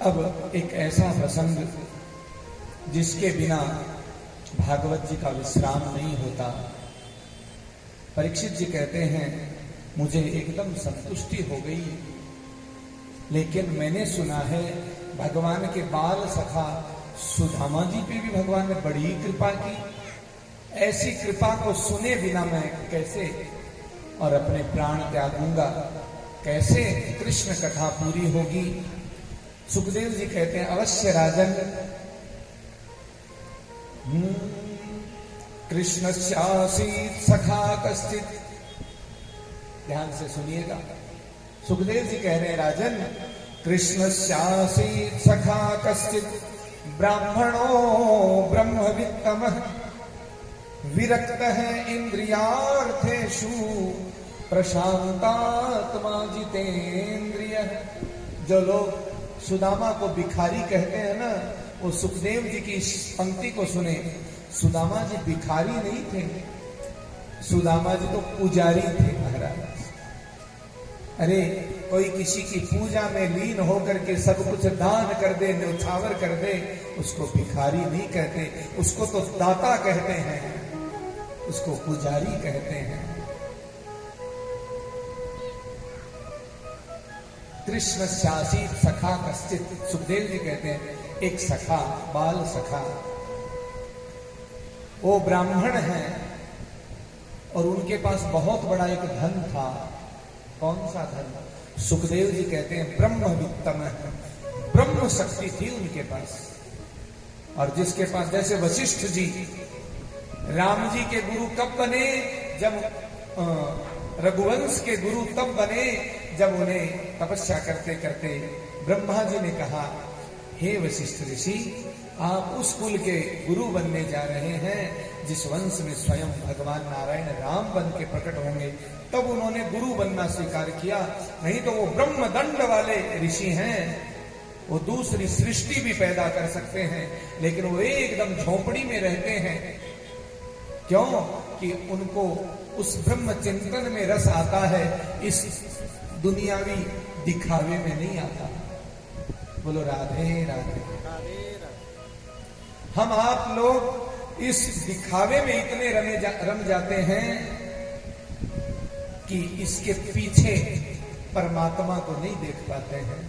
अब एक ऐसा प्रसंग जिसके बिना भागवत जी का विश्राम नहीं होता। परीक्षित जी कहते हैं मुझे एकदम संतुष्टि हो गई, लेकिन मैंने सुना है भगवान के बाल सखा सुदामा जी पे भी भगवान ने बड़ी कृपा की। ऐसी कृपा को सुने बिना मैं कैसे और अपने प्राण त्यागूंगा, कैसे कृष्ण कथा पूरी होगी। सुखदेव जी कहते हैं अवश्य राजन, कृष्णस्यासीत् सखा कश्चित्। ध्यान से सुनिएगा, सुखदेव जी कह रहे हैं राजन, कृष्णस्यासीत् सखा कश्चित् ब्राह्मणो ब्रह्मवित्तमः विरक्तः इंद्रियार्थेषु प्रशांतात्मा जितेंद्रियः। जो लोग सुदामा को भिखारी कहते हैं ना, वो सुखदेव जी की इस पंक्ति को सुने। सुदामा जी भिखारी नहीं थे, सुदामा जी तो पुजारी थे महाराज। अरे कोई किसी की पूजा में लीन होकर के सब कुछ दान कर दे, न्यौछावर कर दे, उसको भिखारी नहीं कहते, उसको तो दाता कहते हैं, उसको पुजारी कहते हैं। कृष्ण शासित सखा कश्चित्, सुखदेव जी कहते हैं एक सखा, बाल सखा, वो ब्राह्मण हैं और उनके पास बहुत बड़ा एक धन था। कौन सा धन? सुखदेव जी कहते हैं ब्रह्म वित्तम, ब्रह्म शक्ति थी उनके पास। और जिसके पास, जैसे वशिष्ठ जी राम जी के गुरु कब बने? जब रघुवंश के गुरु तब बने जब उन्हें तपस्या करते करते ब्रह्मा जी ने कहा, हे वशिष्ठ ऋषि, आप उस कुल के गुरु बनने जा रहे हैं जिस वंश में स्वयं भगवान नारायण राम बन के प्रकट होंगे। तब उन्होंने गुरु बनना स्वीकार किया, नहीं तो वो ब्रह्म दंड वाले ऋषि हैं, वो दूसरी सृष्टि भी पैदा कर सकते हैं, लेकिन वो एकदम झोपड़ी में रहते हैं। क्यों? कि उनको उस ब्रह्म चिंतन में रस आता है, इस दुनियावी दिखावे में नहीं आता। बोलो राधे राधे। हम आप लोग इस दिखावे में इतने रम जाते हैं कि इसके पीछे परमात्मा को नहीं देख पाते हैं।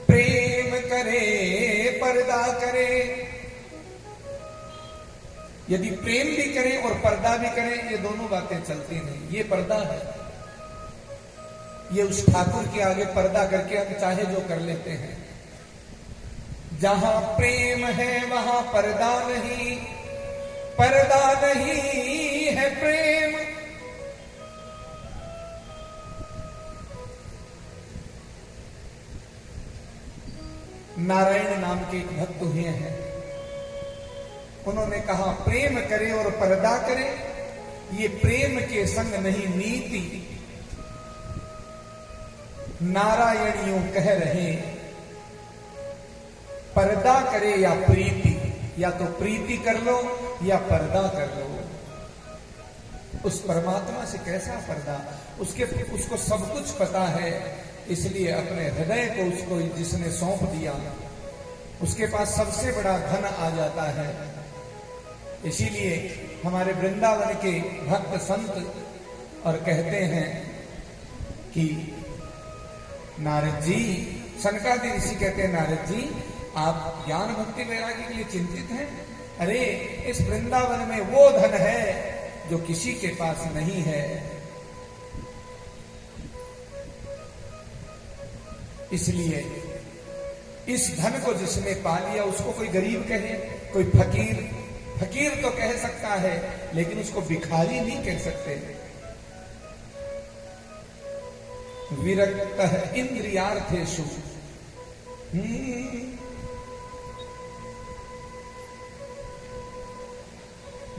प्रेम करे पर्दा करे, यदि प्रेम भी करें और पर्दा भी करें, ये दोनों बातें चलती नहीं। ये पर्दा है, ये उस ठाकुर के आगे पर्दा करके हम चाहे जो कर लेते हैं। जहां प्रेम है वहां पर्दा नहीं, पर्दा नहीं है प्रेम। नारायण नाम के एक भक्त हुए हैं, उन्होंने कहा प्रेम करे और पर्दा करे, ये प्रेम के संग नहीं नीति। नारायणियों कह रहे पर्दा करे या प्रीति, या तो प्रीति कर लो या पर्दा कर लो। उस परमात्मा से कैसा पर्दा? उसको सब कुछ पता है, इसलिए अपने हृदय को उसको जिसने सौंप दिया, उसके पास सबसे बड़ा धन आ जाता है। इसीलिए हमारे वृंदावन के भक्त संत और कहते हैं कि नारद जी, सनकादि ऋषि कहते हैं नारद जी आप ज्ञान भक्ति वैराग्य के लिए चिंतित हैं? अरे इस वृंदावन में वो धन है जो किसी के पास नहीं है। इसलिए इस धन को जिसने पा लिया उसको कोई गरीब कहे, कोई फकीर, फकीर तो कह सकता है लेकिन उसको भिखारी नहीं कह सकते। विरक्त है इंद्रियार्थेषु,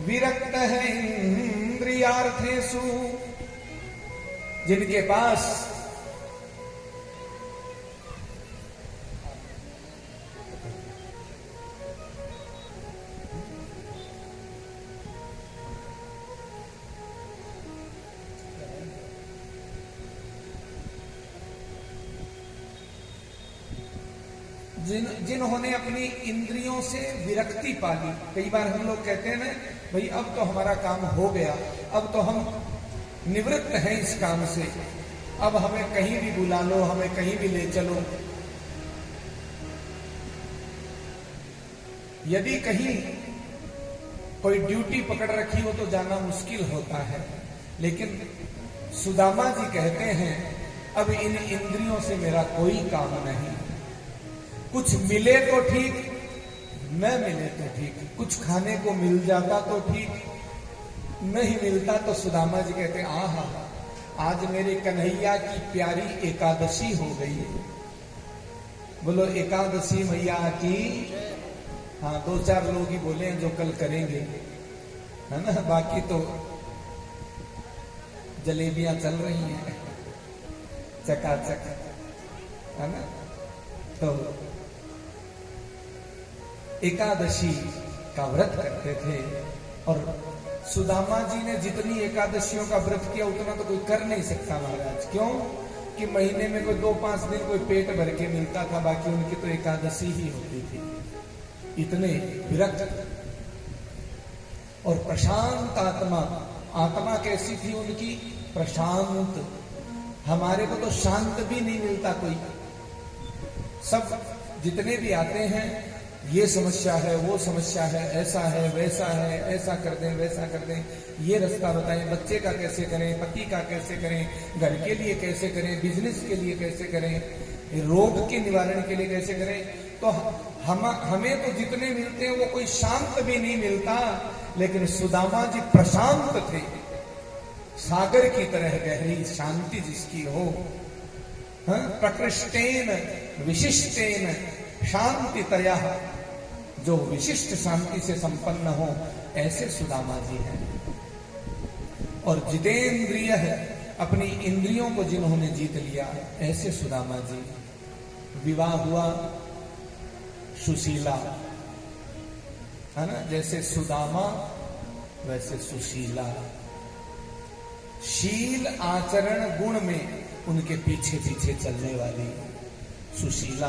विरक्त है इंद्रियार्थेषु, जिनके पास जिन्होंने अपनी इंद्रियों से विरक्ति पाली। कई बार हम लोग कहते हैं ना, भाई अब तो हमारा काम हो गया, अब तो हम निवृत्त हैं इस काम से, अब हमें कहीं भी बुला लो, हमें कहीं भी ले चलो। यदि कहीं कोई ड्यूटी पकड़ रखी हो तो जाना मुश्किल होता है, लेकिन सुदामा जी कहते हैं अब इन इंद्रियों से मेरा कोई काम नहीं। कुछ मिले तो ठीक, न मिले तो ठीक, कुछ खाने को मिल जाता तो ठीक, नहीं मिलता तो सुदामा जी कहते हैं आहा, आज मेरे कन्हैया की प्यारी एकादशी हो गई। बोलो एकादशी मैया की। हाँ, 2-4 लोग ही बोले हैं जो कल करेंगे, है ना, बाकी तो जलेबियां चल रही हैं चकाचक, है ना। तो एकादशी का व्रत करते थे, और सुदामा जी ने जितनी एकादशियों का व्रत किया उतना तो कोई कर नहीं सकता महाराज। क्यों कि महीने में कोई 2-5 दिन कोई पेट भर के मिलता था, बाकी उनकी तो एकादशी ही होती थी। इतने विरक्त और प्रशांत आत्मा। आत्मा कैसी थी उनकी? प्रशांत। हमारे को तो शांत भी नहीं मिलता कोई। सब जितने भी आते हैं, ये समस्या है, वो समस्या है, ऐसा है, वैसा है, ऐसा कर दें, वैसा कर दें, ये रास्ता बताएं, बच्चे का कैसे करें, पति का कैसे करें, घर के लिए कैसे करें, बिजनेस के लिए कैसे करें, रोग के निवारण के लिए कैसे करें। तो हमें तो जितने मिलते हैं वो कोई शांत भी नहीं मिलता, लेकिन सुदामा जी प्रशांत थे। सागर की तरह गहरी शांति जिसकी हो, प्रकृष्टेन विशिष्टेन शांतितया, जो विशिष्ट शांति से संपन्न हो, ऐसे सुदामा जी हैं। और जितेंद्रिय है, अपनी इंद्रियों को जिन्होंने जीत लिया, ऐसे सुदामा जी। विवाह हुआ सुशीला, है ना, जैसे सुदामा वैसे सुशीला। शील आचरण गुण में उनके पीछे पीछे चलने वाली सुशीला,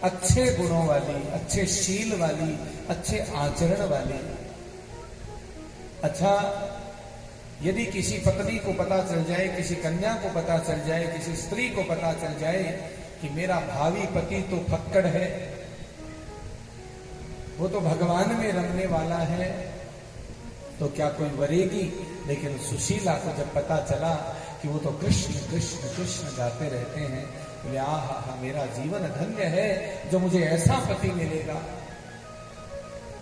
अच्छे गुणों वाली, अच्छे शील वाली, अच्छे आचरण वाली। अच्छा, यदि किसी पत्नी को पता चल जाए, किसी कन्या को पता चल जाए, किसी स्त्री को पता चल जाए कि मेरा भावी पति तो फक्कड़ है, वो तो भगवान में रमने वाला है, तो क्या कोई वरेगी? लेकिन सुशीला को जब पता चला कि वो तो कृष्ण कृष्ण कृष्ण गाते रहते हैं, बोले आहा, मेरा जीवन धन्य है जो मुझे ऐसा पति मिलेगा।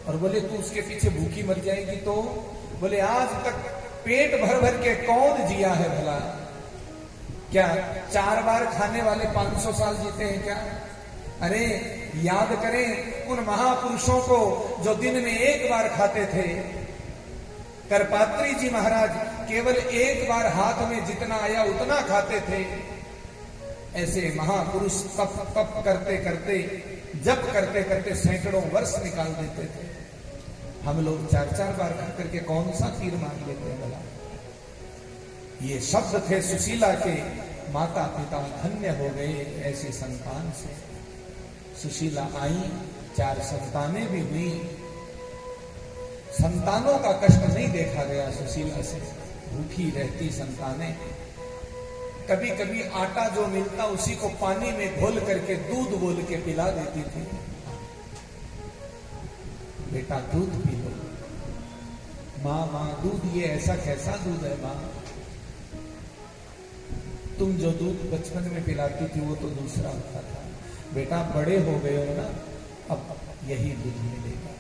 और बोले तू उसके पीछे भूखी मर जाएगी तो? बोले आज तक पेट भर भर के कौन जिया है भला? क्या 4 बार खाने वाले 500 साल जीते हैं क्या? अरे याद करें उन महापुरुषों को जो दिन में 1 बार खाते थे। करपात्री जी महाराज केवल 1 बार हाथ में जितना आया उतना खाते थे। ऐसे महापुरुष तप तप करते करते, जप करते करते सैकड़ों वर्ष निकाल देते थे। हम लोग 4-4 बार खा करके कौन सा तीर मार लेते हैं भला? ये शब्द थे सुशीला के। माता पिता धन्य हो गए ऐसे संतान से। सुशीला आई, 4 संतानें भी हुई। संतानों का कष्ट नहीं देखा गया सुशीला से। भूखी रहती संतानें। कभी कभी आटा जो मिलता उसी को पानी में घोल करके दूध बोल के पिला देती थी। बेटा दूध पी लो। माँ माँ दूध, ये ऐसा कैसा दूध है माँ? तुम जो दूध बचपन में पिलाती थी वो तो दूसरा होता था। बेटा बड़े हो गए हो ना, अब यही दूध मिलेगा।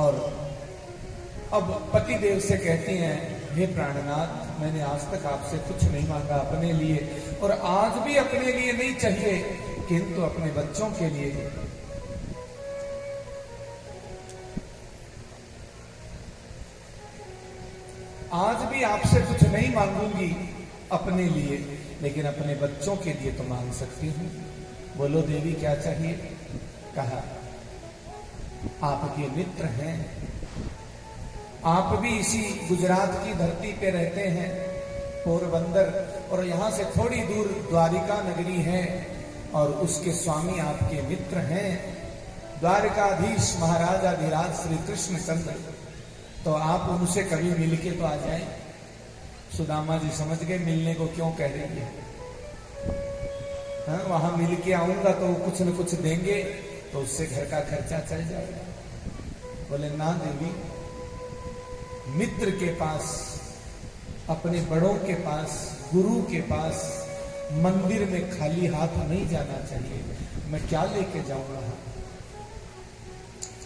और अब पतिदेव से कहती हैं, हे प्राणनाथ, मैंने आज तक आपसे कुछ नहीं मांगा अपने लिए, और आज भी अपने लिए नहीं चाहिए, किंतु अपने बच्चों के लिए। आज भी आपसे कुछ नहीं मांगूंगी अपने लिए, लेकिन अपने बच्चों के लिए तो मांग सकती हूं। बोलो देवी क्या चाहिए? कहा आपके मित्र हैं, आप भी इसी गुजरात की धरती पे रहते हैं, पोरबंदर, और यहां से थोड़ी दूर द्वारिका नगरी है। और उसके स्वामी आपके मित्र हैं द्वारकाधीश महाराजाधिराज श्री कृष्ण चंद्र, तो आप उनसे कभी मिलके तो आ जाएं। सुदामा जी समझ गए मिलने को क्यों कह रही है। हाँ, वहां मिलके आऊंगा तो कुछ न कुछ देंगे तो उससे घर का खर्चा चल जाएगा। बोले ना देवी, मित्र के पास, अपने बड़ों के पास, गुरु के पास मंदिर में खाली हाथ नहीं जाना चाहिए। मैं क्या लेके जाऊंगा।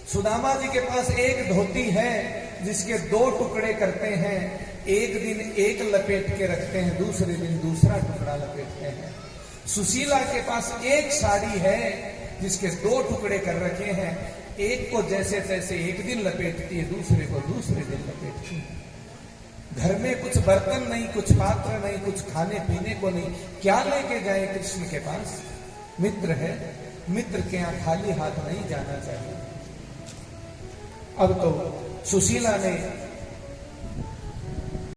सुदामा जी के पास एक धोती है जिसके 2 टुकड़े करते हैं। एक दिन एक लपेट के रखते हैं, दूसरे दिन दूसरा टुकड़ा लपेटते हैं। सुशीला के पास एक साड़ी है जिसके 2 टुकड़े कर रखे हैं। एक को जैसे तैसे एक दिन लपेटती है, दूसरे को दूसरे दिन लपेटती है। घर में कुछ बर्तन नहीं, कुछ पात्र नहीं, कुछ खाने पीने को नहीं, क्या लेके जाए कृष्ण के पास। मित्र है, मित्र के यहां खाली हाथ नहीं जाना चाहिए। अब तो सुशीला ने